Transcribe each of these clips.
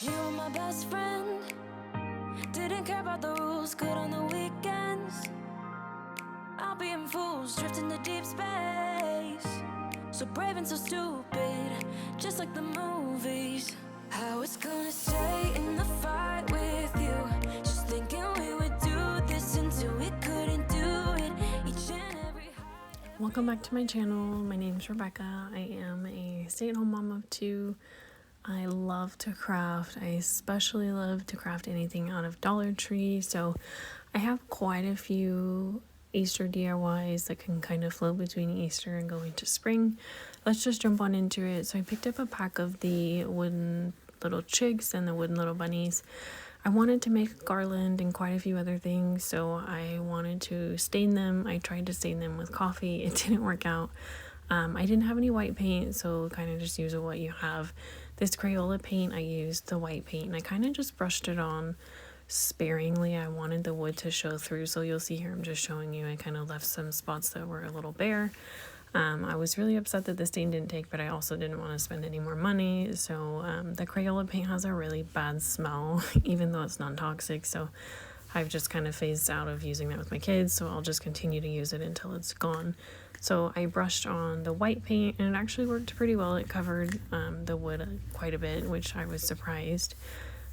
You were my best friend. Didn't care about the rules, good on the weekends. I'll be in fools, drifting to deep space. So brave and so stupid, just like the movies. I was gonna stay in the fight with you, just thinking we would do this until we couldn't do it. Each and every Welcome back to my channel. My name is Rebecca. I am a stay-at-home mom of two. I love to craft. I especially love to craft anything out of Dollar Tree. So I have quite a few Easter DIYs that can kind of flow between Easter and go into spring. Let's just jump on into it. So I picked up a pack of the wooden little chicks and the wooden little bunnies. I wanted to make a garland and quite a few other things, so I wanted to stain them. I tried to stain them with coffee. It didn't work out. I didn't have any white paint, so kind of just use what you have. This Crayola paint, I used the white paint and I kind of just brushed it on sparingly. I wanted the wood to show through, so you'll see here I'm just showing you. I kind of left some spots that were a little bare. I was really upset that the stain didn't take, but I also didn't want to spend any more money. So the Crayola paint has a really bad smell, even though it's non-toxic. So I've just kind of phased out of using that with my kids. So I'll just continue to use it until it's gone. So I brushed on the white paint and it actually worked pretty well. It covered the wood quite a bit, which I was surprised.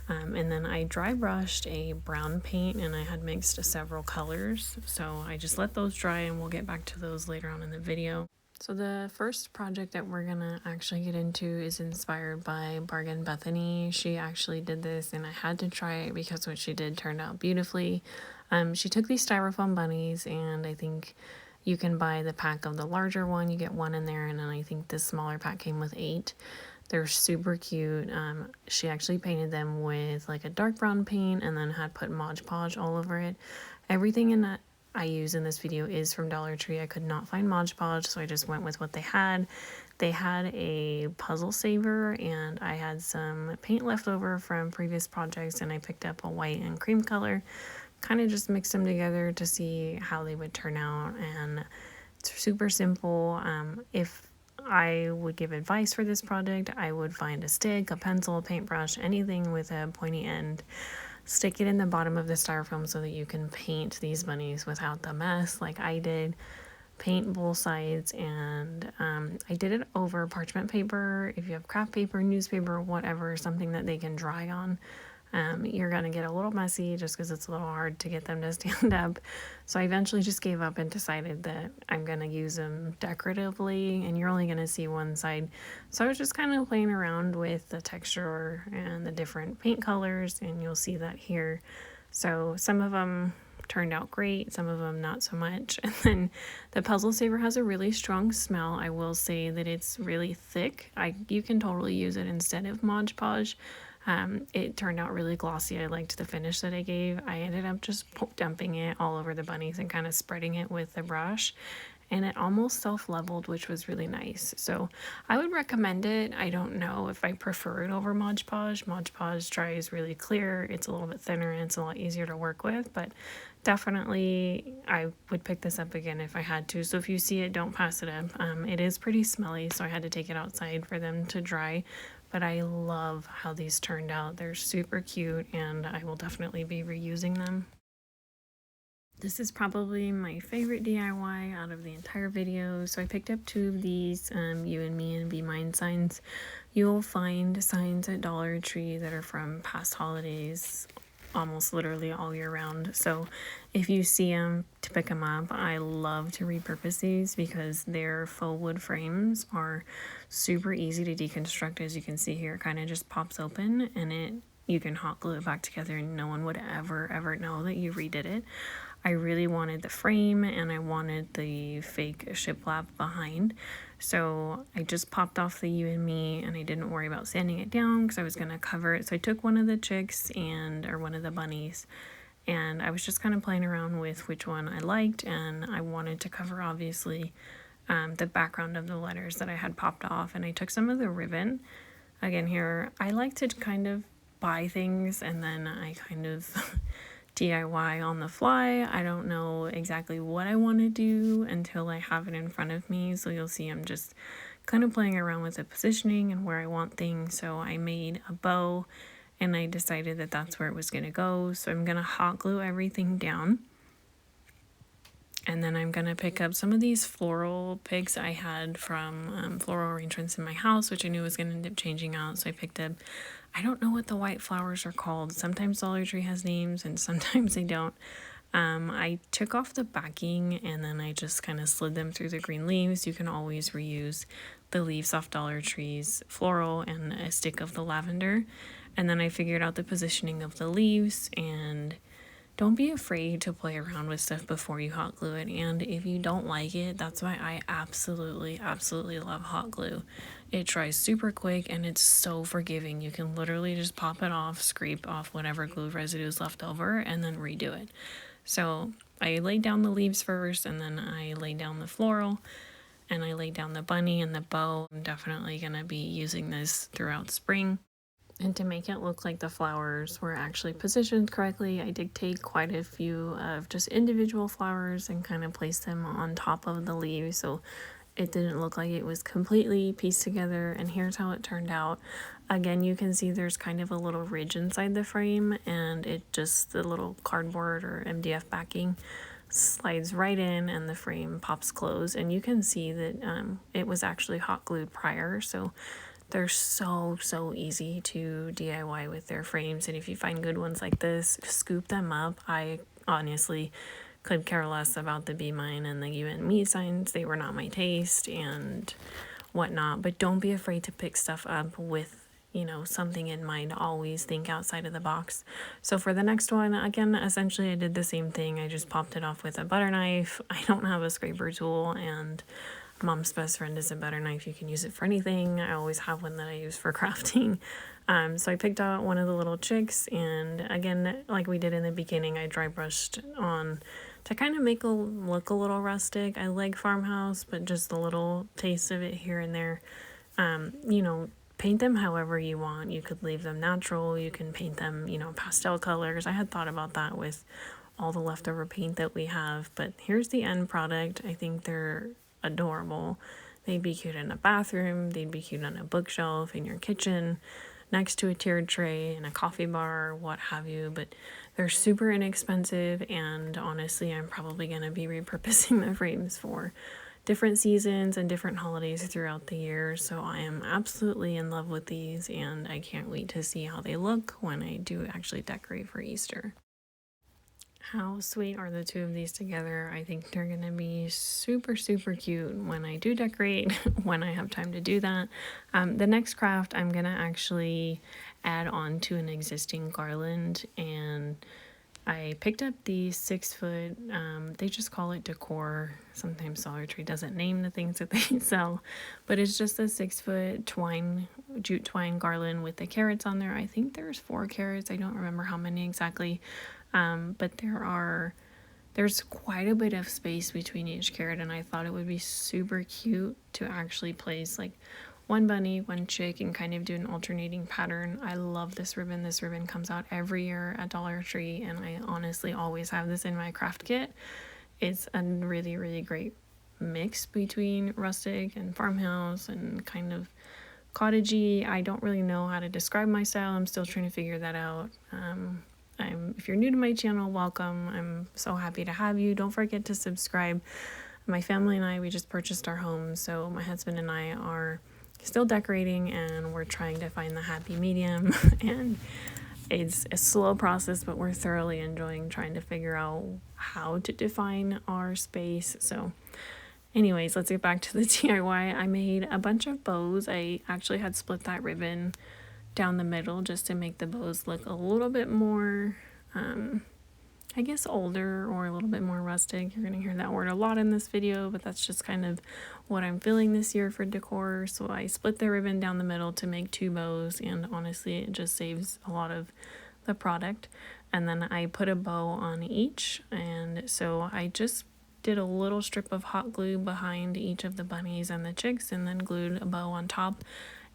And then I dry brushed a brown paint and I had mixed several colors. So I just let those dry and we'll get back to those later on in the video. So the first project that we're gonna actually get into is inspired by Bargain Bethany. She actually did this and I had to try it because what she did turned out beautifully. She took these Styrofoam bunnies and I think you can buy the pack of the larger one. You get one in there and then I think this smaller pack came with 8. They're super cute. She actually painted them with like a dark brown paint and then had put Mod Podge all over it. Everything in that I use in this video is from Dollar Tree. I could not find Mod Podge, so I just went with what they had. They had a puzzle saver and I had some paint left over from previous projects and I picked up a white and cream color. Kind of just mixed them together to see how they would turn out, and it's super simple. If I would give advice for this project, I would find a stick, a pencil, a paintbrush, anything with a pointy end. Stick it in the bottom of the styrofoam so that you can paint these bunnies without the mess like I did. Paint both sides, and I did it over parchment paper. If you have craft paper, newspaper, whatever, something that they can dry on. You're going to get a little messy just because it's a little hard to get them to stand up. So I eventually just gave up and decided that I'm going to use them decoratively and you're only going to see one side. So I was just kind of playing around with the texture and the different paint colors, and you'll see that here. So some of them turned out great, some of them not so much. And then the puzzle saver has a really strong smell. I will say that it's really thick. You can totally use it instead of Mod Podge. It turned out really glossy. I liked the finish that I gave. I ended up just dumping it all over the bunnies and kind of spreading it with the brush, and it almost self-leveled, which was really nice. So I would recommend it. I don't know if I prefer it over Mod Podge. Mod Podge dries really clear. It's a little bit thinner and it's a lot easier to work with, but definitely I would pick this up again if I had to. So if you see it, don't pass it up. It is pretty smelly, so I had to take it outside for them to dry. But I love how these turned out. They're super cute and I will definitely be reusing them. This is probably my favorite DIY out of the entire video. So I picked up 2 of these You and Me and Be Mine signs. You'll find signs at Dollar Tree that are from past holidays almost literally all year round. So if you see them, to pick them up. I love to repurpose these because their faux wood frames are super easy to deconstruct. As you can see here, it kind of just pops open and you can hot glue it back together and no one would ever know that you redid it. I really wanted the frame and I wanted the fake shiplap behind. So I just popped off the You and Me and I didn't worry about sanding it down because I was going to cover it. So I took one of the chicks or one of the bunnies, and I was just kind of playing around with which one I liked, and I wanted to cover obviously the background of the letters that I had popped off. And I took some of the ribbon. Again here, I like to kind of buy things and then I kind of DIY on the fly. I don't know exactly what I want to do until I have it in front of me. So you'll see I'm just kind of playing around with the positioning and where I want things. So I made a bow and I decided that that's where it was going to go. So I'm going to hot glue everything down. And then I'm going to pick up some of these floral picks I had from floral arrangements in my house, which I knew was going to end up changing out. So I picked up, I don't know what the white flowers are called. Sometimes Dollar Tree has names and sometimes they don't. I took off the backing and then I just kind of slid them through the green leaves. You can always reuse the leaves off Dollar Tree's floral and a stick of the lavender. And then I figured out the positioning of the leaves, and don't be afraid to play around with stuff before you hot glue it. And if you don't like it, that's why I absolutely love hot glue. It dries super quick and it's so forgiving. You can literally just pop it off, scrape off whatever glue residue is left over, and then redo it. So I laid down the leaves first, and then I laid down the floral, and I laid down the bunny and the bow. I'm definitely going to be using this throughout spring. And to make it look like the flowers were actually positioned correctly, I did take quite a few of just individual flowers and kind of place them on top of the leaves, so it didn't look like it was completely pieced together. And here's how it turned out. Again, you can see there's kind of a little ridge inside the frame, and it just, the little cardboard or MDF backing slides right in and the frame pops closed. And you can see that it was actually hot glued prior, so they're so easy to DIY with their frames. And if you find good ones like this, scoop them up. I honestly could care less about the Be Mine and the You and Me signs. They were not my taste and whatnot. But don't be afraid to pick stuff up with, you know, something in mind. Always think outside of the box. So for the next one, again, essentially I did the same thing. I just popped it off with a butter knife. I don't have a scraper tool, and Mom's best friend is a butter knife. You can use it for anything. I always have one that I use for crafting. So I picked out one of the little chicks, and again, like we did in the beginning, I dry brushed on to kind of make it look a little rustic. I like farmhouse, but just a little taste of it here and there. You know, paint them however you want. You could leave them natural. You can paint them, you know, pastel colors. I had thought about that with all the leftover paint that we have, but here's the end product. I think they're adorable. They'd be cute in a bathroom, they'd be cute on a bookshelf, in your kitchen, next to a tiered tray, in a coffee bar, what have you. But they're super inexpensive, and honestly, I'm probably going to be repurposing the frames for different seasons and different holidays throughout the year. So I am absolutely in love with these, and I can't wait to see how they look when I do actually decorate for Easter. How sweet are the two of these together? I think they're gonna be super cute when I do decorate, when I have time to do that. The next craft, I'm gonna actually add on to an existing garland, and I picked up the 6 foot, they just call it Decor. Sometimes Dollar Tree doesn't name the things that they sell, but it's just a 6 foot jute twine garland with the carrots on there. I think there's 4 carrots. I don't remember how many exactly. But there's quite a bit of space between each carrot, and I thought it would be super cute to actually place like one bunny, one chick, and kind of do an alternating pattern. I love this ribbon. This ribbon comes out every year at Dollar Tree, and I honestly always have this in my craft kit. It's a really great mix between rustic and farmhouse and kind of cottagey. I don't really know how to describe my style. I'm still trying to figure that out. If you're new to my channel, welcome. I'm so happy to have you. Don't forget to subscribe. My family and I, we just purchased our home, so my husband and I are still decorating, and we're trying to find the happy medium. And it's a slow process, but we're thoroughly enjoying trying to figure out how to define our space. So anyways, let's get back to the DIY. I made a bunch of bows. I actually had split that ribbon down the middle just to make the bows look a little bit more, I guess, older or a little bit more rustic. You're gonna hear that word a lot in this video, but that's just kind of what I'm feeling this year for decor. So I split the ribbon down the middle to make 2 bows, and honestly, it just saves a lot of the product. And then I put a bow on each, and so I just did a little strip of hot glue behind each of the bunnies and the chicks, and then glued a bow on top.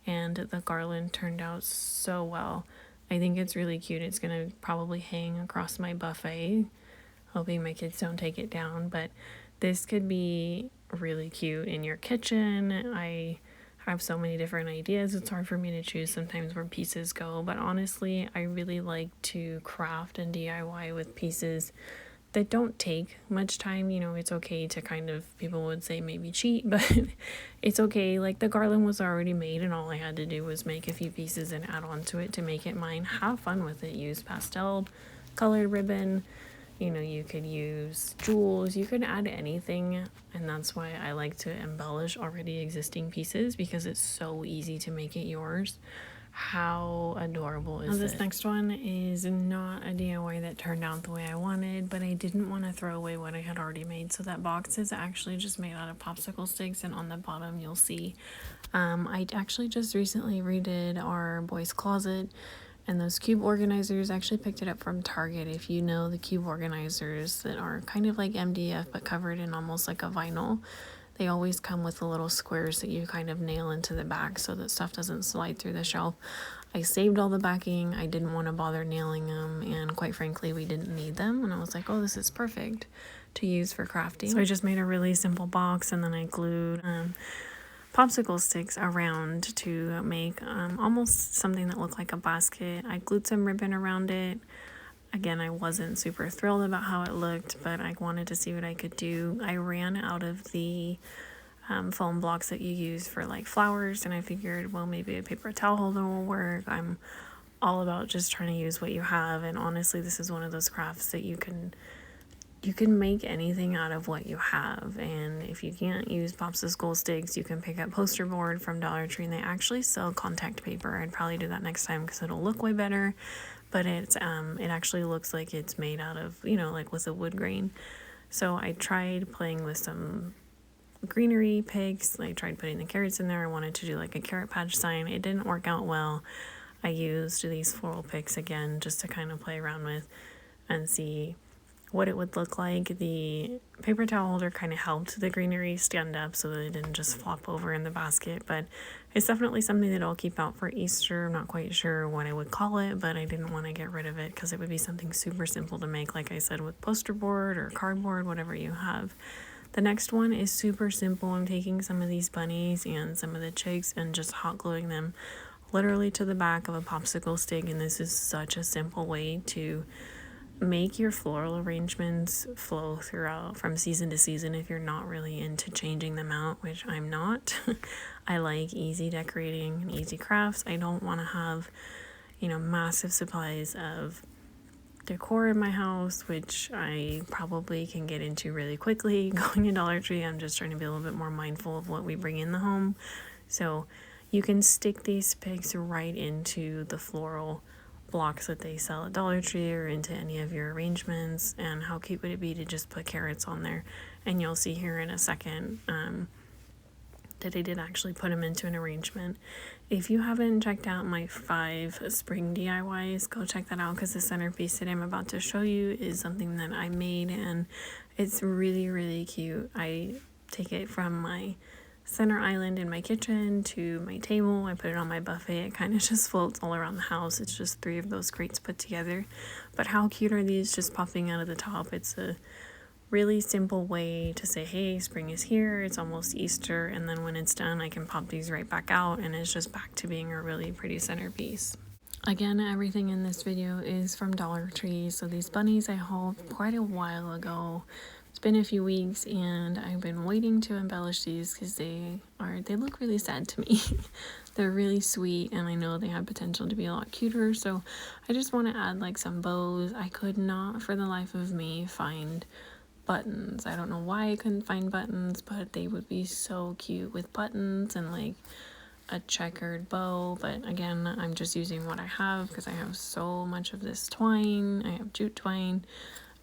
And the garland turned out so well. I think it's really cute. It's gonna probably hang across my buffet, hoping my kids don't take it down, but this could be really cute in your kitchen. I have so many different ideas. It's hard for me to choose sometimes where pieces go, but honestly, I really like to craft and DIY with pieces that don't take much time. You know, it's okay to kind of, people would say maybe cheat, but it's okay. Like the garland was already made and all I had to do was make a few pieces and add on to it to make it mine. Have fun with it. Use pastel colored ribbon. You know, you could use jewels, you could add anything, and that's why I like to embellish already existing pieces, because it's so easy to make it yours. How adorable is this? Next one is not a DIY that turned out the way I wanted, but I didn't want to throw away what I had already made. So that box is actually just made out of popsicle sticks, and on the bottom you'll see I actually just recently redid our boys' closet. And those cube organizers, actually picked it up from Target. If you know the cube organizers that are kind of like MDF but covered in almost like a vinyl, they always come with the little squares that you kind of nail into the back so that stuff doesn't slide through the shelf. I saved all the backing. I didn't want to bother nailing them, and quite frankly, we didn't need them. And I was like, oh, this is perfect to use for crafting. So I just made a really simple box, and then I glued popsicle sticks around to make almost something that looked like a basket. I glued some ribbon around it. Again, I wasn't super thrilled about how it looked, but I wanted to see what I could do. I ran out of the foam blocks that you use for like flowers, and I figured, well, maybe a paper towel holder will work. I'm all about just trying to use what you have, and honestly, this is one of those crafts that you can make anything out of what you have. And if you can't use popsicle sticks, you can pick up poster board from Dollar Tree, and they actually sell contact paper. I'd probably do that next time because it'll look way better, but it's it actually looks like it's made out of, you know, like with a wood grain. So I tried playing with some greenery picks. I tried putting the carrots in there. I wanted to do like a carrot patch sign. It didn't work out well. I used these floral picks again just to kind of play around with and see what it would look like. The paper towel holder kind of helped the greenery stand up so that it didn't just flop over in the basket, but it's definitely something that I'll keep out for Easter. I'm not quite sure what I would call it, but I didn't want to get rid of it because it would be something super simple to make, like I said, with poster board or cardboard, whatever you have. The next one is super simple. I'm taking some of these bunnies and some of the chicks and just hot gluing them literally to the back of a popsicle stick, and this is such a simple way to make your floral arrangements flow throughout from season to season if you're not really into changing them out, which I'm not. I like easy decorating and easy crafts. I don't want to have, you know, massive supplies of decor in my house, which I probably can get into really quickly going to Dollar Tree. I'm just trying to be a little bit more mindful of what we bring in the home. So you can stick these picks right into the floral blocks that they sell at Dollar Tree or into any of your arrangements. And how cute would it be to just put carrots on there? And you'll see here in a second that I did actually put them into an arrangement. If you haven't checked out my 5 spring DIYs, go check that out, because the centerpiece that I'm about to show you is something that I made, and it's really, really cute. I take it from my center island in my kitchen to my table. I put it on my buffet. It kind of just floats all around the house. It's just 3 of those crates put together. But how cute are these just popping out of the top? It's a really simple way to say, hey, spring is here, it's almost Easter, and then when it's done, I can pop these right back out, and it's just back to being a really pretty centerpiece. Again, everything in this video is from Dollar Tree. So these bunnies I hauled quite a while ago. It's been a few weeks, and I've been waiting to embellish these because they look really sad to me. They're really sweet, and I know they have potential to be a lot cuter, so I just want to add like some bows. I could not for the life of me find buttons. I don't know why I couldn't find buttons, but they would be so cute with buttons and like a checkered bow. But again, I'm just using what I have because I have so much of this twine. I have jute twine,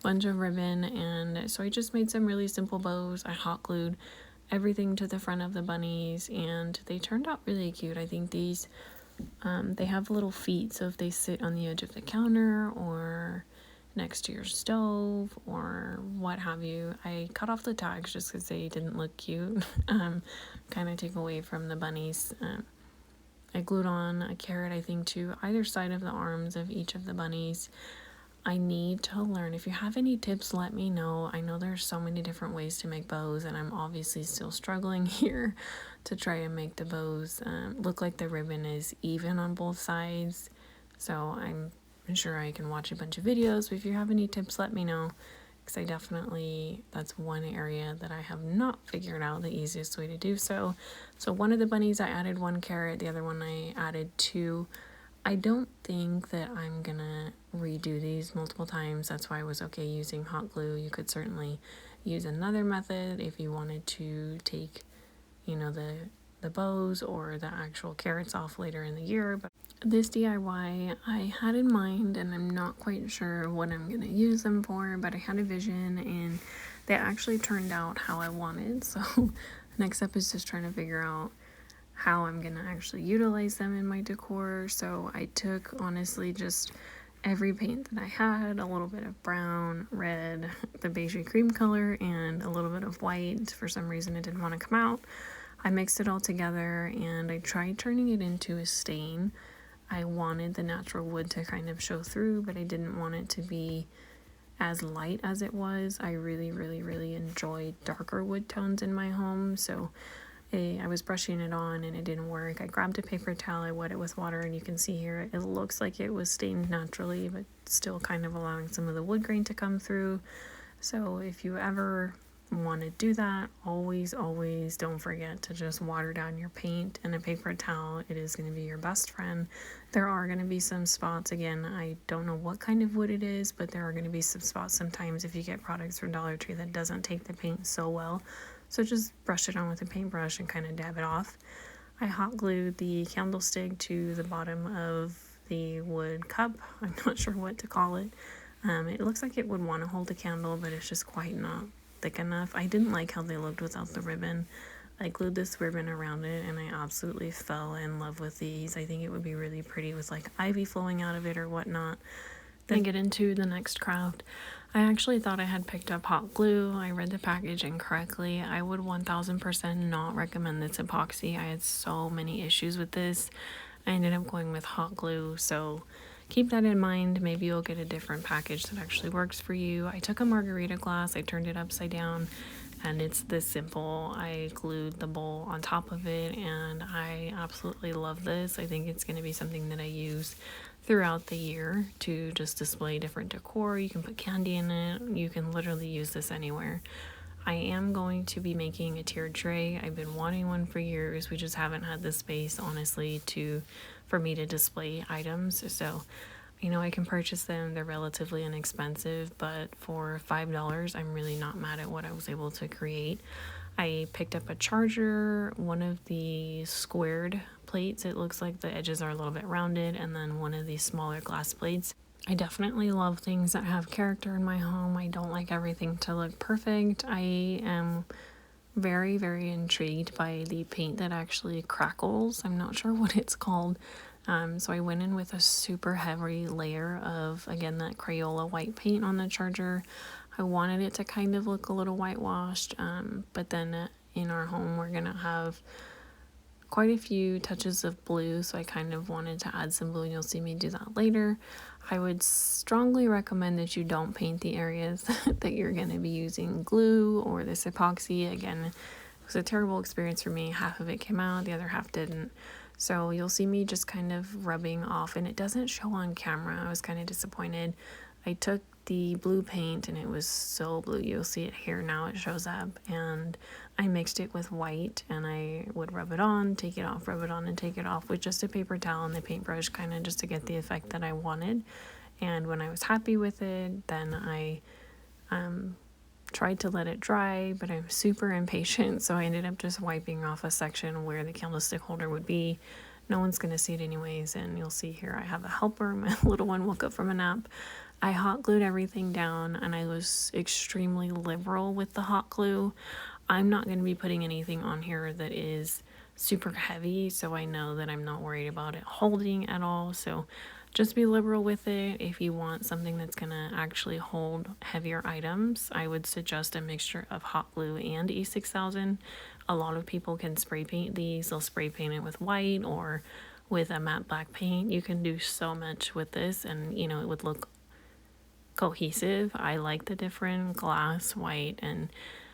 bunch of ribbon, and so I just made some really simple bows. I hot glued everything to the front of the bunnies, and they turned out really cute. I think these they have little feet, so if they sit on the edge of the counter or next to your stove or what have you. I cut off the tags just because they didn't look cute. Kind of take away from the bunnies. I glued on a carrot, I think, to either side of the arms of each of the bunnies. I need to learn. If you have any tips, let me know. I know there's so many different ways to make bows, and I'm obviously still struggling here to try and make the bows look like the ribbon is even on both sides. So I'm sure I can watch a bunch of videos, but if you have any tips, let me know, because I definitely, that's one area that I have not figured out the easiest way to do so. So one of the bunnies I added 1 carrot, the other one I added 2. I don't think that I'm gonna redo these multiple times. That's why I was okay using hot glue. You could certainly use another method if you wanted to take, you know, the bows or the actual carrots off later in the year. But this DIY I had in mind, and I'm not quite sure what I'm gonna use them for, but I had a vision and they actually turned out how I wanted. So next step is just trying to figure out how I'm gonna actually utilize them in my decor. So I took, honestly, just every paint that I had, a little bit of brown, red, the beigey cream color, and a little bit of white. For some reason it didn't want to come out. I mixed it all together and I tried turning it into a stain. I wanted the natural wood to kind of show through, but I didn't want it to be as light as it was. I really enjoy darker wood tones in my home, so I was brushing it on and it didn't work. I grabbed a paper towel, I wet it with water, and you can see here it looks like it was stained naturally, but still kind of allowing some of the wood grain to come through. So if you ever want to do that, always don't forget to just water down your paint, and a paper towel, it is going to be your best friend. There are going to be some spots, again, I don't know what kind of wood it is, but there are going to be some spots sometimes if you get products from Dollar Tree that doesn't take the paint so well. So just brush it on with a paintbrush and kind of dab it off. I hot glued the candlestick to the bottom of the wood cup. I'm not sure what to call it. It looks like it would want to hold a candle, but it's just quite not thick enough. I didn't like how they looked without the ribbon. I glued this ribbon around it and I absolutely fell in love with these. I think it would be really pretty with like ivy flowing out of it or whatnot. Then get into the next craft. I actually thought I had picked up hot glue. I read the package incorrectly. I would 1000% not recommend this epoxy. I had so many issues with this. I ended up going with hot glue, so keep that in mind. Maybe you'll get a different package that actually works for you. I took a margarita glass, I turned it upside down, and it's this simple. I glued the bowl on top of it and I absolutely love this. I think it's going to be something that I use throughout the year to just display different decor. You can put candy in it. You can literally use this anywhere. I am going to be making a tiered tray. I've been wanting one for years. We just haven't had the space, honestly, for me to display items. So I know I can purchase them. They're relatively inexpensive, but for $5, I'm really not mad at what I was able to create. I picked up a charger, one of the squared plates. It looks like the edges are a little bit rounded, and then one of these smaller glass plates. I definitely love things that have character in my home. I don't like everything to look perfect. I am very intrigued by the paint that actually crackles. I'm not sure what it's called. So I went in with a super heavy layer of, again, that Crayola white paint on the charger. I wanted it to kind of look a little whitewashed, but then in our home we're gonna have quite a few touches of blue, so I kind of wanted to add some blue, and you'll see me do that later. I would strongly recommend that you don't paint the areas that you're going to be using glue or this epoxy. Again, it was a terrible experience for me. Half of it came out, the other half didn't. So you'll see me just kind of rubbing off, and it doesn't show on camera. I was kind of disappointed. I took the blue paint and it was so blue. You'll see it here now, it shows up, and I mixed it with white and I would rub it on, take it off, rub it on, and take it off with just a paper towel and the paintbrush, kind of just to get the effect that I wanted. And when I was happy with it, then I tried to let it dry, but I'm super impatient, so I ended up just wiping off a section where the candlestick holder would be. No one's gonna see it anyways, and you'll see here I have a helper. My little one woke up from a nap. I hot glued everything down, and I was extremely liberal with the hot glue. I'm not going to be putting anything on here that is super heavy, so I know that I'm not worried about it holding at all. So just be liberal with it. If you want something that's going to actually hold heavier items, I would suggest a mixture of hot glue and E6000. A lot of people can spray paint these. They'll spray paint it with white or with a matte black paint. You can do so much with this, and you know, it would look cohesive. I like the different glass, white, and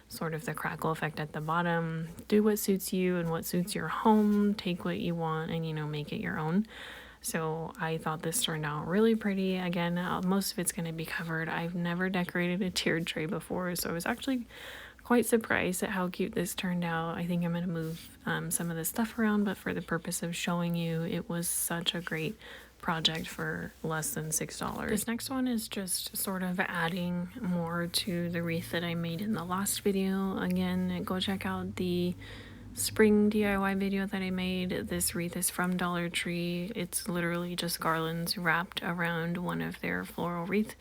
sort of the crackle effect at the bottom. Do what suits you and what suits your home. Take what you want and, you know, make it your own. So I thought this turned out really pretty. Again, most of it's going to be covered. I've never decorated a tiered tray before, so I was actually quite surprised at how cute this turned out. I think I'm going to move some of the stuff around, but for the purpose of showing you, it was such a great project for less than $6. This next one is just sort of adding more to the wreath that I made in the last video. Again, go check out the spring DIY video that I made. This wreath is from Dollar Tree. It's literally just garlands wrapped around one of their floral wreath,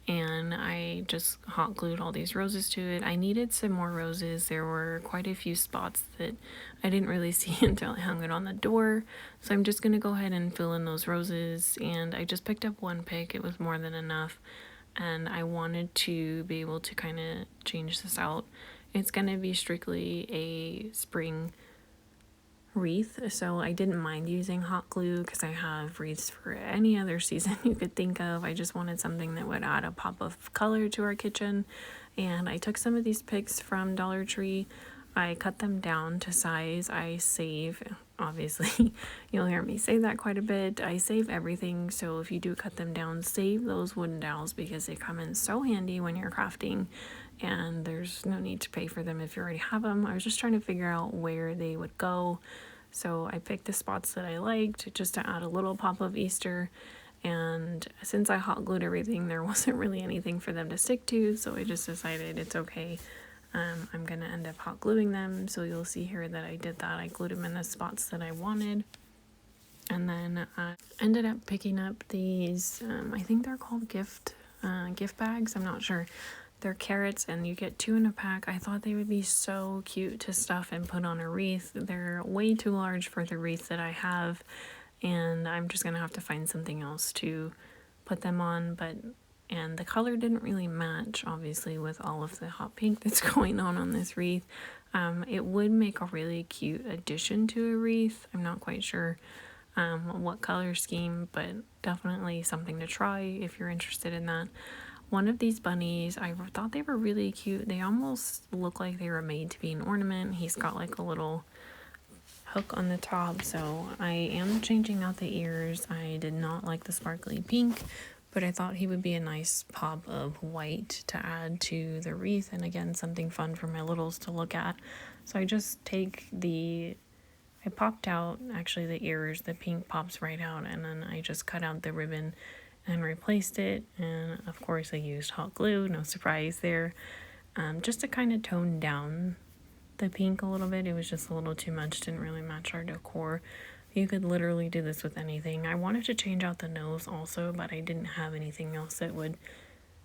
and I just hot glued all these roses to it. I needed some more roses. There were quite a few spots that I didn't really see until I hung it on the door, so I'm just gonna go ahead and fill in those roses. And I just picked up one pick. It was more than enough, and I wanted to be able to kind of change this out. It's going to be strictly a spring wreath, so I didn't mind using hot glue because I have wreaths for any other season you could think of. I just wanted something that would add a pop of color to our kitchen, and I took some of these picks from Dollar Tree. I cut them down to size. I save, obviously, you'll hear me say that quite a bit. I save everything, so if you do cut them down, save those wooden dowels because they come in so handy when you're crafting, and there's no need to pay for them if you already have them. I was just trying to figure out where they would go, so I picked the spots that I liked just to add a little pop of Easter. And since I hot glued everything, there wasn't really anything for them to stick to, so I just decided it's okay. I'm gonna end up hot gluing them, so you'll see here that I did that. I glued them in the spots that I wanted, and then I ended up picking up these, I think they're called gift bags, I'm not sure. They're carrots, and you get 2 in a pack. I thought they would be so cute to stuff and put on a wreath. They're way too large for the wreath that I have, and I'm just gonna have to find something else to put them on. And the color didn't really match, obviously, with all of the hot pink that's going on this wreath. It would make a really cute addition to a wreath. I'm not quite sure what color scheme, but definitely something to try if you're interested in that. One of these bunnies, I thought they were really cute. They almost look like they were made to be an ornament. He's got like a little hook on the top, so I am changing out the ears. I did not like the sparkly pink, but I thought he would be a nice pop of white to add to the wreath, and again, something fun for my littles to look at. So I just I popped out, actually the ears, the pink pops right out, and then I just cut out the ribbon and replaced it, and of course I used hot glue, no surprise there, just to kind of tone down the pink a little bit. It was just a little too much, didn't really match our decor. You could literally do this with anything. I wanted to change out the nose also, but I didn't have anything else that would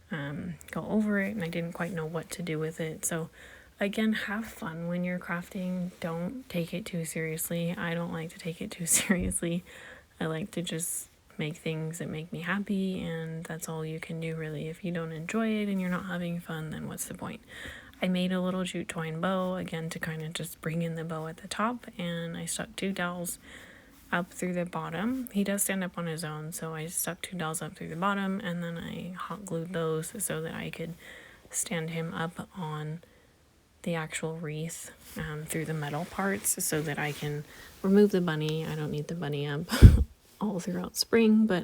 go over it, and I didn't quite know what to do with it. So again, have fun when you're crafting. Don't take it too seriously. I don't like to take it too seriously. I like to just make things that make me happy, and that's all you can do really. If you don't enjoy it and you're not having fun, then what's the point? I made a little jute twine bow, again, to kind of just bring in the bow at the top, and I stuck 2 dowels up through the bottom. He does stand up on his own, so I stuck 2 dowels up through the bottom, and then I hot glued those so that I could stand him up on the actual wreath through the metal parts so that I can remove the bunny. I don't need the bunny up all throughout spring, but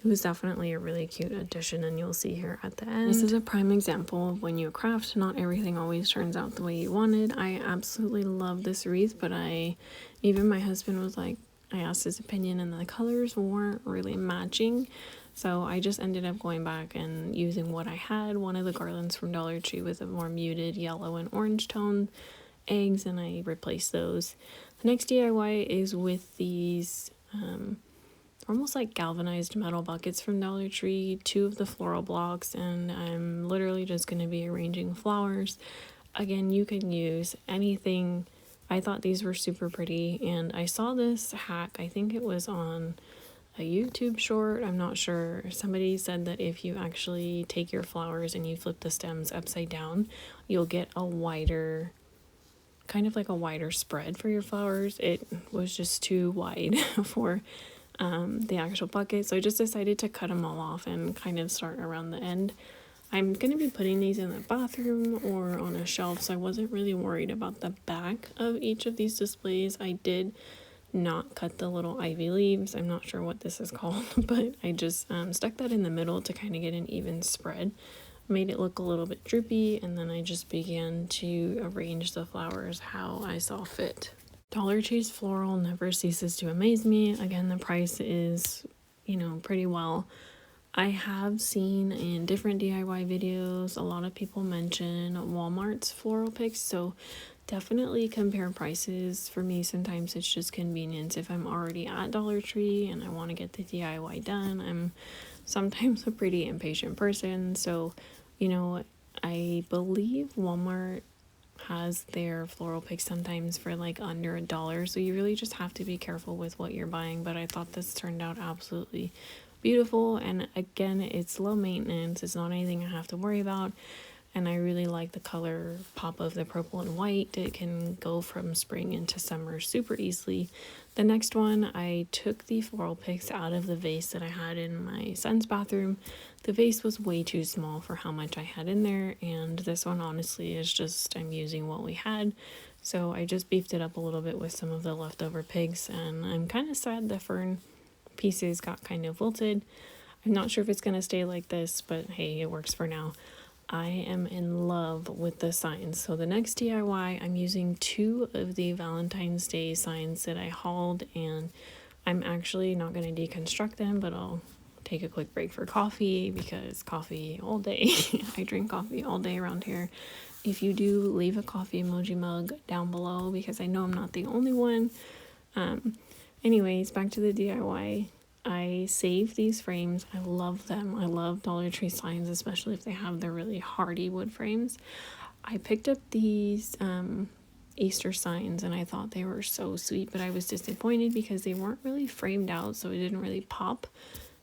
it was definitely a really cute addition, and you'll see here at the end. This is a prime example of when you craft, not everything always turns out the way you wanted. I absolutely love this wreath, but even my husband was like, I asked his opinion, and the colors weren't really matching, so I just ended up going back and using what I had, one of the garlands from Dollar Tree with a more muted yellow and orange tone eggs, and I replaced those. The next DIY is with these almost like galvanized metal buckets from Dollar Tree, 2 of the floral blocks, and I'm literally just going to be arranging flowers. Again, you can use anything. I thought these were super pretty, and I saw this hack, I think it was on a YouTube short, I'm not sure. Somebody said that if you actually take your flowers and you flip the stems upside down, you'll get a wider, kind of like a wider spread for your flowers. It was just too wide for the actual bucket. So I just decided to cut them all off and kind of start around the end. I'm going to be putting these in the bathroom or on a shelf, so I wasn't really worried about the back of each of these displays. I did not cut the little ivy leaves. I'm not sure what this is called, but I just stuck that in the middle to kind of get an even spread. Made it look a little bit droopy, and then I just began to arrange the flowers how I saw fit. Dollar Tree's floral never ceases to amaze me. Again, the price is, pretty well. I have seen in different DIY videos, a lot of people mention Walmart's floral picks, so definitely compare prices. For me, sometimes it's just convenience. If I'm already at Dollar Tree and I want to get the DIY done, I'm sometimes a pretty impatient person, so, I believe Walmart has their floral picks sometimes for like under $1, so you really just have to be careful with what you're buying. But I thought this turned out absolutely beautiful, and again, it's low maintenance. It's not anything I have to worry about, and I really like the color pop of the purple and white. It can go from spring into summer super easily. The next one, I took the floral picks out of the vase that I had in my son's bathroom. The vase was way too small for how much I had in there, and this one honestly is just, I'm using what we had. So I just beefed it up a little bit with some of the leftover pigs, and I'm kind of sad the fern pieces got kind of wilted. I'm not sure if it's going to stay like this, but hey, it works for now. I am in love with the signs. So the next DIY, I'm using 2 of the Valentine's Day signs that I hauled, and I'm actually not going to deconstruct them, but I'll take a quick break for coffee, because coffee all day. I drink coffee all day around here. If you do, leave a coffee emoji mug down below, because I know I'm not the only one. Anyways, back to the DIY. I saved these frames. I love them. I love Dollar Tree signs, especially if they have the really hardy wood frames. I picked up these Easter signs, and I thought they were so sweet, but I was disappointed because they weren't really framed out, so it didn't really pop.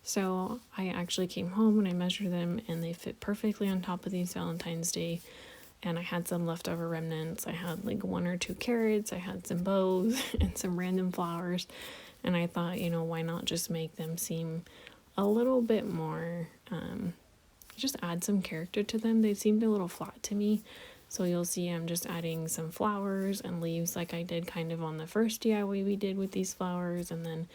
So I actually came home and I measured them, and they fit perfectly on top of these Valentine's Day. And I had some leftover remnants. I had like 1 or 2 carrots, I had some bows and some random flowers. And I thought, why not just make them seem a little bit more, just add some character to them. They seemed a little flat to me. So you'll see I'm just adding some flowers and leaves like I did kind of on the first DIY we did with these flowers. And then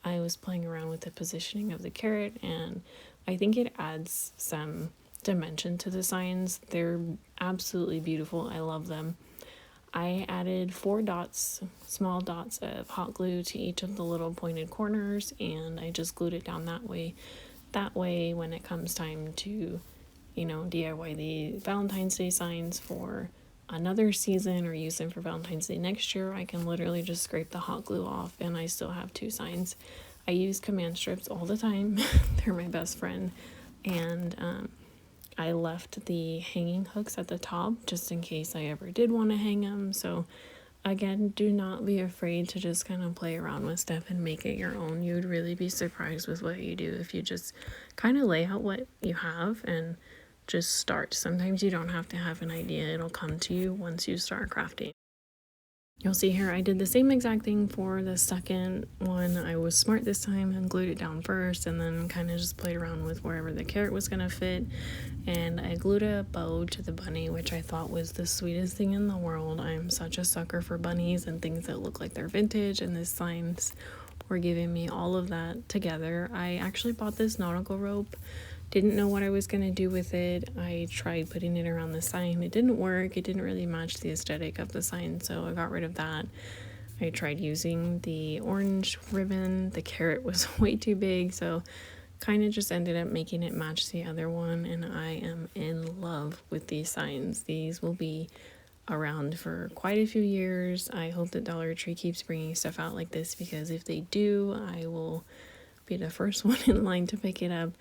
I was playing around with the positioning of the carrot, and I think it adds some dimension to the signs. They're absolutely beautiful. I love them. I added 4 dots, small dots of hot glue to each of the little pointed corners, and I just glued it down that way. That way, when it comes time to, DIY the Valentine's Day signs for another season or use them for Valentine's Day next year, I can literally just scrape the hot glue off and I still have 2 signs. I use command strips all the time. They're my best friend. And I left the hanging hooks at the top just in case I ever did want to hang them. So again, do not be afraid to just kind of play around with stuff and make it your own. You would really be surprised with what you do if you just kind of lay out what you have and just start. Sometimes you don't have to have an idea. It'll come to you once you start crafting. You'll see here I did the same exact thing for the second one. I was smart this time and glued it down first, and then kind of just played around with wherever the carrot was going to fit. And I glued a bow to the bunny, which I thought was the sweetest thing in the world. I'm such a sucker for bunnies and things that look like they're vintage, and the signs were giving me all of that together. I actually bought this nautical rope. Didn't know what I was going to do with it. I tried putting it around the sign. It didn't work. It didn't really match the aesthetic of the sign, so I got rid of that. I tried using the orange ribbon. The carrot was way too big, so kind of just ended up making it match the other one, and I am in love with these signs. These will be around for quite a few years. I hope that Dollar Tree keeps bringing stuff out like this, because if they do, I will be the first one in line to pick it up.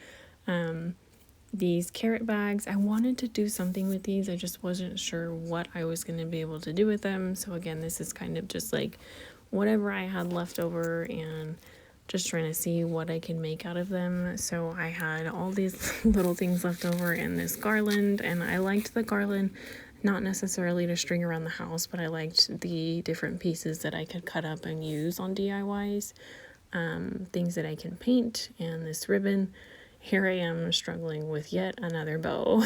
These carrot bags, I wanted to do something with these. I just wasn't sure what I was going to be able to do with them. So again, this is kind of just like whatever I had left over and just trying to see what I can make out of them. So I had all these little things left over and this garland, and I liked the garland, not necessarily to string around the house, but I liked the different pieces that I could cut up and use on DIYs. things that I can paint and this ribbon. Here I am struggling with yet another bow.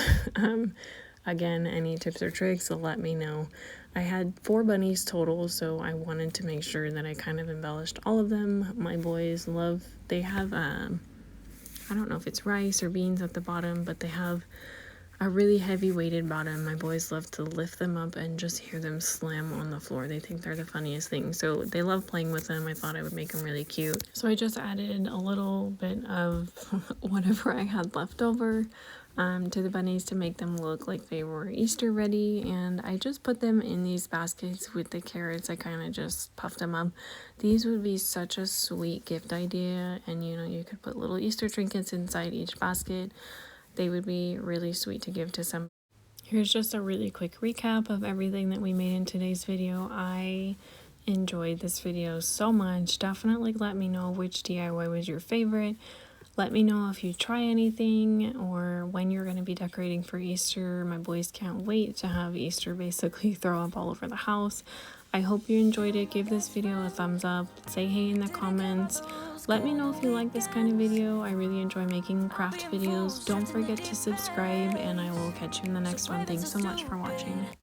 Again, any tips or tricks, so let me know. I had 4 bunnies total, so I wanted to make sure that I kind of embellished all of them. My boys love, they have, I don't know if it's rice or beans at the bottom, but they have a really heavy weighted bottom. My boys love to lift them up and just hear them slam on the floor. They think they're the funniest thing. So they love playing with them. I thought I would make them really cute. So I just added a little bit of whatever I had left over to the bunnies to make them look like they were Easter ready. And I just put them in these baskets with the carrots. I kind of just puffed them up. These would be such a sweet gift idea. And you know, you could put little Easter trinkets inside each basket. They would be really sweet to give to some. Here's just a really quick recap of everything that we made in today's video. I enjoyed this video so much. Definitely let me know which DIY was your favorite. Let me know if you try anything or when you're going to be decorating for Easter. My boys can't wait to have Easter basically throw up all over the house. I hope you enjoyed it. Give this video a thumbs up. Say hey in the comments. Let me know if you like this kind of video. I really enjoy making craft videos. Don't forget to subscribe, and I will catch you in the next one. Thanks so much for watching.